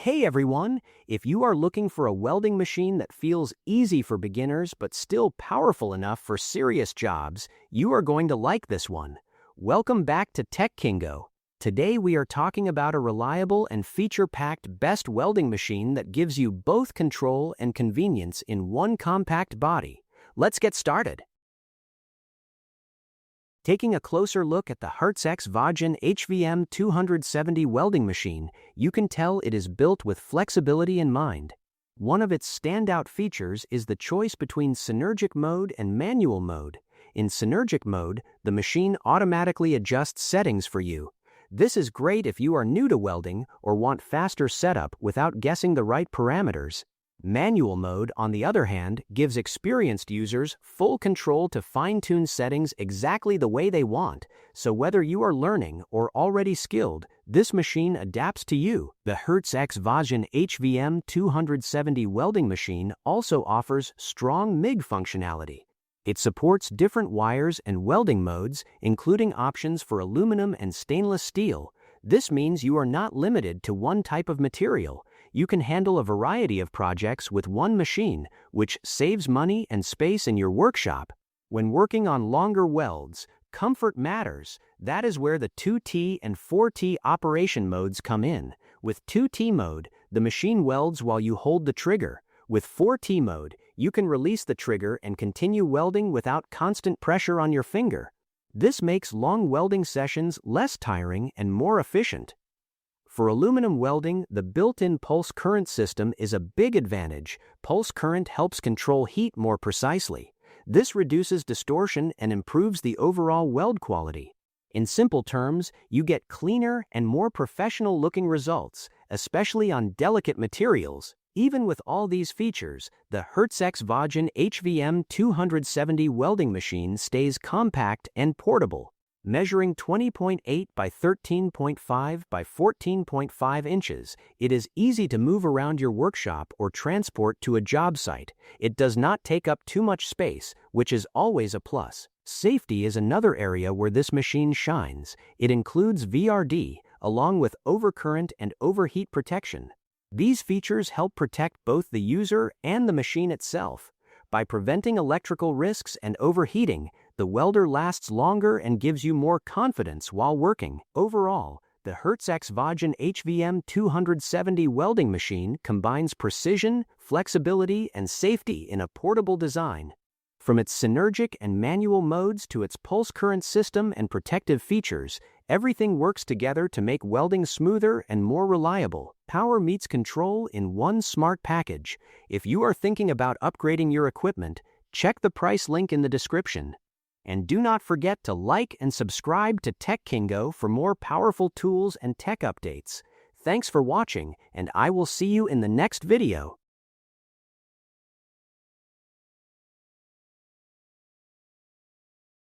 Hey everyone! If you are looking for a welding machine that feels easy for beginners but still powerful enough for serious jobs, you are going to like this one. Welcome back to Tech Kingo. Today we are talking about a reliable and feature-packed best welding machine that gives you both control and convenience in one compact body. Let's get started. Taking a closer look at the Hertz-X Vagen HVM 270 welding machine, you can tell it is built with flexibility in mind. One of its standout features is the choice between Synergic mode and Manual mode. In Synergic mode, the machine automatically adjusts settings for you. This is great if you are new to welding or want faster setup without guessing the right parameters. Manual mode, on the other hand, gives experienced users full control to fine-tune settings exactly the way they want, so whether you are learning or already skilled, this machine adapts to you. The Hertz-X Vagen HVM 270 welding machine also offers strong MIG functionality. It supports different wires and welding modes, including options for aluminum and stainless steel. This means you are not limited to one type of material. You can handle a variety of projects with one machine, which saves money and space in your workshop. When working on longer welds, comfort matters. That is where the 2T and 4T operation modes come in. With 2T mode, the machine welds while you hold the trigger. With 4T mode, you can release the trigger and continue welding without constant pressure on your finger. This makes long welding sessions less tiring and more efficient. For aluminum welding, the built-in pulse current system is a big advantage. Pulse current helps control heat more precisely. This reduces distortion and improves the overall weld quality. In simple terms, you get cleaner and more professional-looking results, especially on delicate materials. Even with all these features, the Hertz-X Vagen HVM 270 welding machine stays compact and portable. Measuring 20.8 by 13.5 by 14.5 inches, it is easy to move around your workshop or transport to a job site. It does not take up too much space, which is always a plus. Safety is another area where this machine shines. It includes VRD, along with overcurrent and overheat protection. These features help protect both the user and the machine itself. By preventing electrical risks and overheating, the welder lasts longer and gives you more confidence while working. Overall, the Hertz-X Vagen HVM 270 welding machine combines precision, flexibility, and safety in a portable design. From its Synergic and Manual modes to its pulse current system and protective features, everything works together to make welding smoother and more reliable. Power meets control in one smart package. If you are thinking about upgrading your equipment, check the price link in the description. And do not forget to like and subscribe to Tech Kingo for more powerful tools and tech updates. Thanks for watching, and I will see you in the next video.